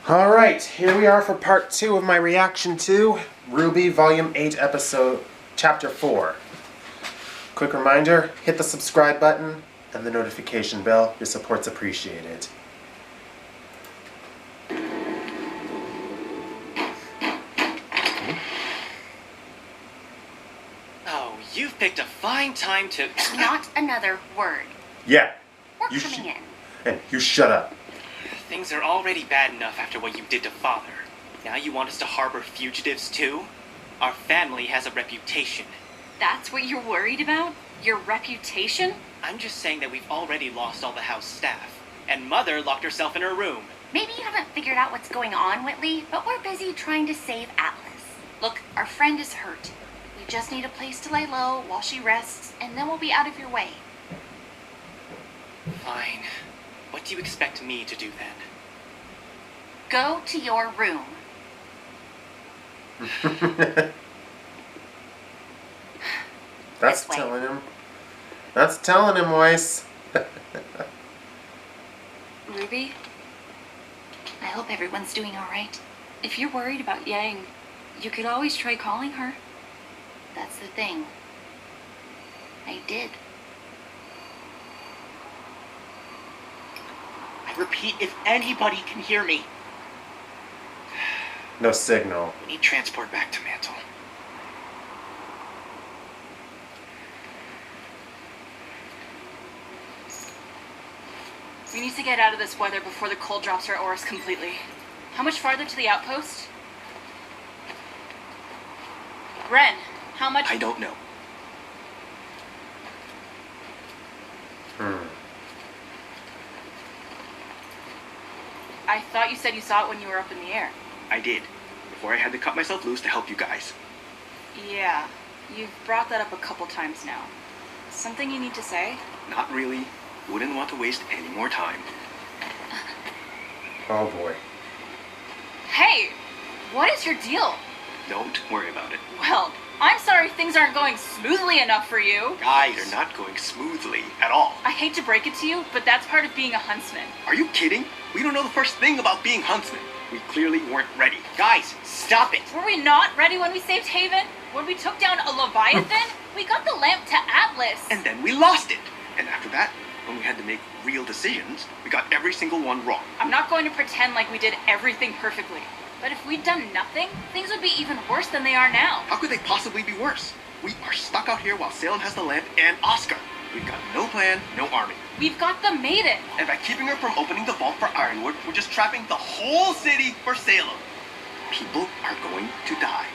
Alright, here we are for part 2 of my reaction to RWBY Volume 8 episode Chapter 4. Quick reminder, hit the subscribe button and the notification bell. Your support's appreciated. Oh, you've picked a fine time to... Not another word. Yeah. We're coming in. And you shut up. Things are already bad enough after what you did to Father. Now you want us to harbor fugitives too? Our family has a reputation. That's what you're worried about? Your reputation? I'm just saying that we've already lost all the house staff. And Mother locked herself in her room. Maybe you haven't figured out what's going on, Whitley, but we're busy trying to save Atlas. Look, our friend is hurt. We just need a place to lay low while she rests, and then we'll be out of your way. Fine. What do you expect me to do then? Go to your room. That's telling him. That's telling him, Weiss. Ruby, I hope everyone's doing all right. If you're worried about Yang, you could always try calling her. That's the thing. I did. I repeat, if anybody can hear me. No signal. We need transport back to Mantle. We need to get out of this weather before the cold drops our auras completely. How much farther to the outpost? Ren, how much? I don't know. I thought you said you saw it when you were up in the air. I did. Before I had to cut myself loose to help you guys. Yeah, you've brought that up a couple times now. Something you need to say? Not really. Wouldn't want to waste any more time. Oh boy. Hey, what is your deal? Don't worry about it. Well, I'm sorry things aren't going smoothly enough for you. Guys, they're not going smoothly at all. I hate to break it to you, but that's part of being a huntsman. Are you kidding? We don't know the first thing about being huntsmen. We clearly weren't ready. Guys, stop it! Were we not ready when we saved Haven? When we took down a Leviathan? We got the lamp to Atlas. And then we lost it. And after that, when we had to make real decisions, we got every single one wrong. I'm not going to pretend like we did everything perfectly. But if we'd done nothing, things would be even worse than they are now. How could they possibly be worse? We are stuck out here while Salem has the lamp and Oscar. We've got no plan, no army. We've got the Maiden. And by keeping her from opening the vault for Ironwood, we're just trapping the whole city for Salem. People are going to die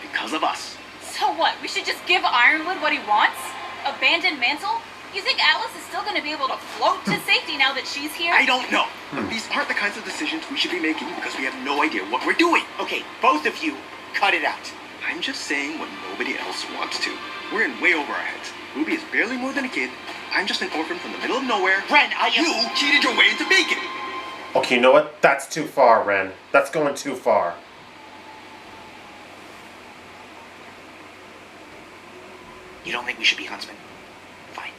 because of us. So what? We should just give Ironwood what he wants? Abandon Mantle? You think Atlas is still going to be able to float to safety now that she's here? I don't know. But these aren't the kinds of decisions we should be making because we have no idea what we're doing. Okay, both of you, cut it out. I'm just saying what nobody else wants to. We're in way over our heads. Ruby is barely more than a kid. I'm just an orphan from the middle of nowhere. Ren, You cheated your way into bacon! Okay, you know what? That's too far, Ren. That's going too far. You don't think we should be huntsmen? Fine.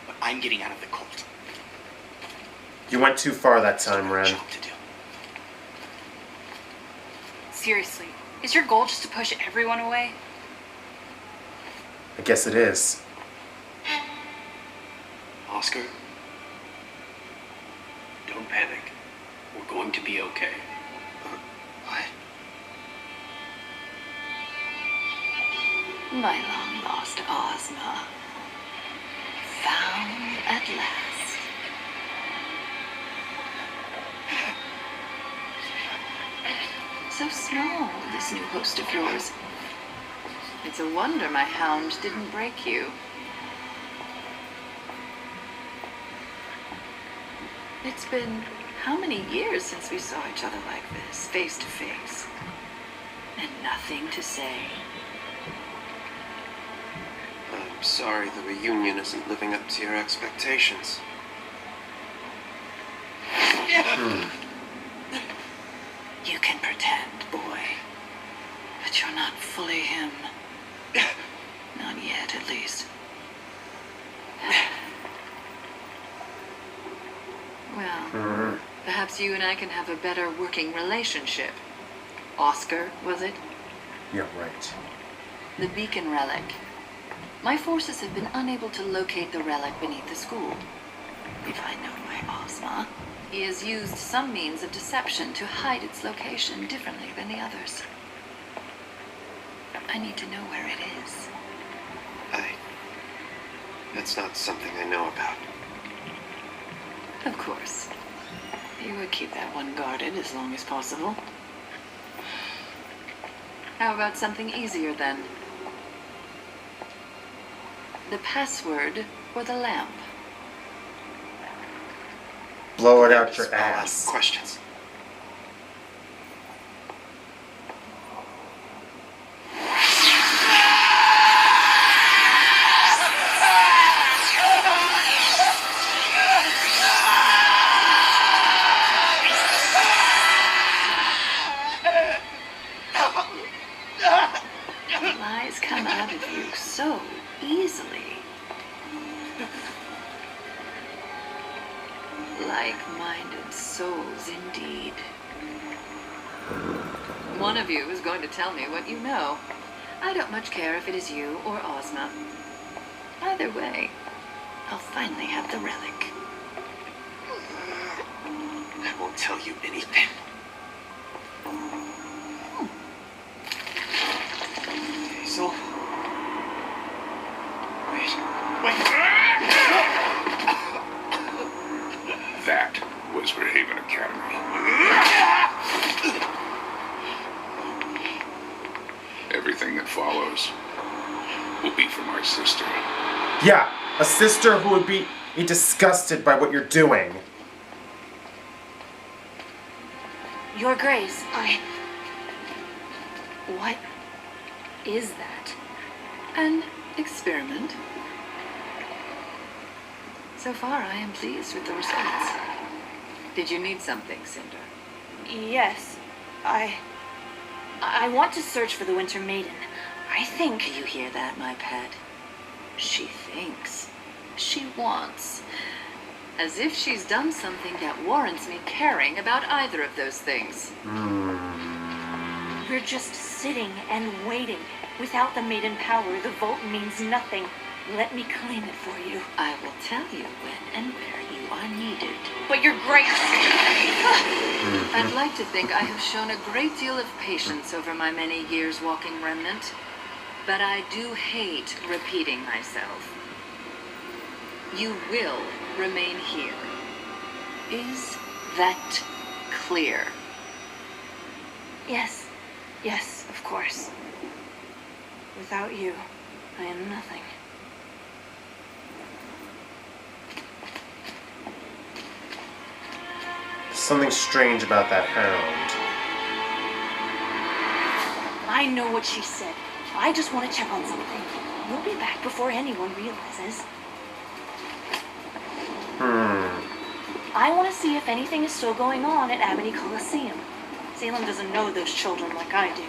But I'm getting out of the cult. You went too far that time, Ren. Job to do. Seriously, is your goal just to push everyone away? I guess it is. Oscar, don't panic. We're going to be okay. What? My long-lost Ozma. Found at last. So small, this new host of yours. It's a wonder my hound didn't break you. It's been how many years since we saw each other like this, face to face? And nothing to say. I'm sorry the reunion isn't living up to your expectations. You can pretend, boy. But you're not fully him. Not yet, at least. Well, perhaps you and I can have a better working relationship. Oscar, was it? Yeah, right. The beacon relic. My forces have been unable to locate the relic beneath the school. If I know my Ozma, he has used some means of deception to hide its location differently than the others. I need to know where it is. That's not something I know about. Of course. You would keep that one guarded as long as possible. How about something easier then? The password for the lamp. Blow it out your I'll ask ass. questions. Lies come out of you so easily. Like-minded souls, indeed. One of you is going to tell me what you know. I don't much care if it is you or Ozma. Either way, I'll finally have the relic. I won't tell you anything. Hazel? Wait. That was Raven Academy. Everything that follows will be for my sister. Yeah, a sister who would be disgusted by what you're doing. Your Grace, What is that? An experiment. So far, I am pleased with the results. Did you need something, Cinder? Yes, I want to search for the Winter Maiden. I think... Do you hear that, my pet? She thinks. She wants. As if she's done something that warrants me caring about either of those things. We're just sitting and waiting. Without the Maiden power, the vault means nothing. Let me claim it for you. I will tell you when and where you are needed. But Your Grace... I'd like to think I have shown a great deal of patience over my many years walking Remnant, but I do hate repeating myself. You will remain here. Is that clear? Yes, of course. Without you, I am nothing. Something strange about that hound. I know what she said. I just want to check on something. We'll be back before anyone realizes. I want to see if anything is still going on at Amity Coliseum. Salem doesn't know those children like I do.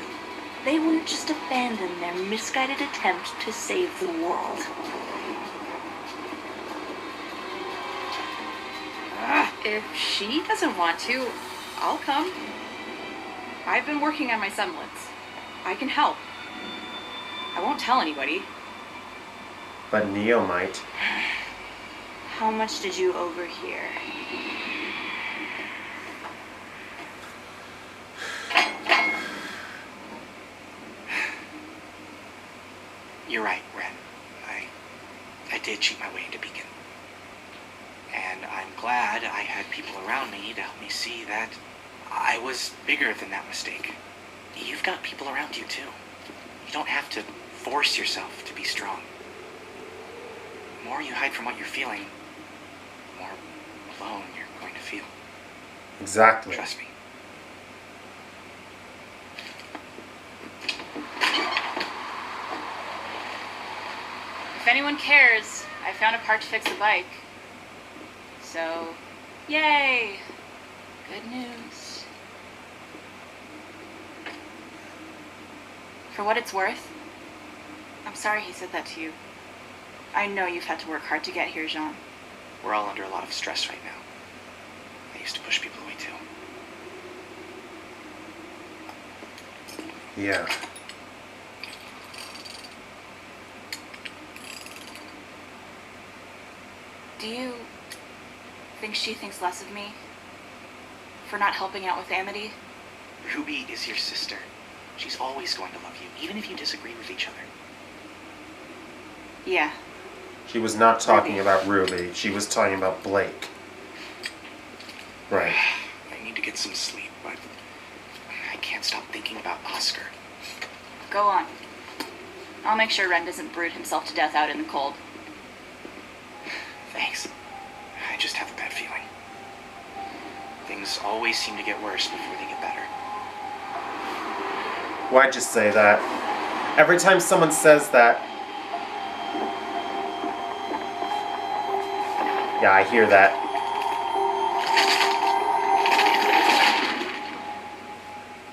They wouldn't just abandon their misguided attempt to save the world. If she doesn't want to, I'll come. I've been working on my semblance. I can help. I won't tell anybody. But Neo might. How much did you overhear? You're right, Ren. I did cheat my way into Beacon. And I'm glad I had people around me to help me see that I was bigger than that mistake. You've got people around you, too. You don't have to force yourself to be strong. The more you hide from what you're feeling, the more alone you're going to feel. Exactly. Trust me. If anyone cares, I found a part to fix the bike. So, yay! Good news. For what it's worth, I'm sorry he said that to you. I know you've had to work hard to get here, Jean. We're all under a lot of stress right now. I used to push people away, too. Yeah. Do you think she thinks less of me for not helping out with Amity? Ruby is your sister. She's always going to love you, even if you disagree with each other. Yeah. She was not talking Ruby. about Ruby. She was talking about Blake. Right. I need to get some sleep, but I can't stop thinking about Oscar. Go on. I'll make sure Ren doesn't brood himself to death out in the cold. Thanks. I just have a bad feeling. Things always seem to get worse before they get better. Why'd you say that? Every time someone says that... Yeah, I hear that.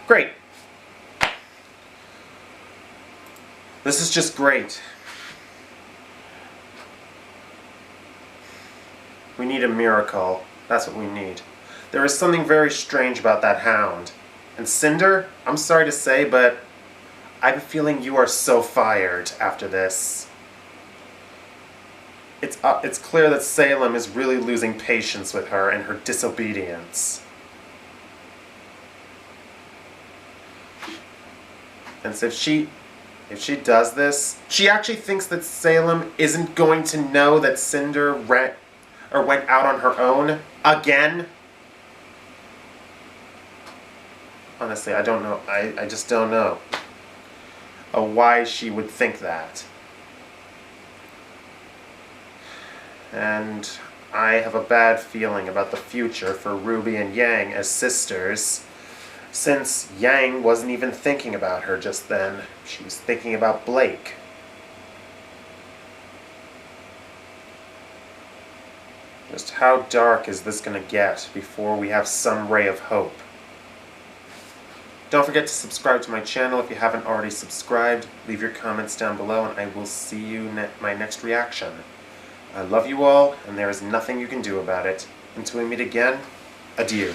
Great. This is just great. We need a miracle. That's what we need. There is something very strange about that hound. And Cinder, I'm sorry to say, but I have a feeling you are so fired after this. It's clear that Salem is really losing patience with her and her disobedience. And so if she does this, she actually thinks that Salem isn't going to know that Cinder went out on her own again. Honestly, I don't know. I just don't know why she would think that. And I have a bad feeling about the future for Ruby and Yang as sisters, since Yang wasn't even thinking about her just then. She was thinking about Blake. Just how dark is this going to get before we have some ray of hope? Don't forget to subscribe to my channel if you haven't already subscribed. Leave your comments down below and I will see you my next reaction. I love you all, and there is nothing you can do about it. Until we meet again, adieu.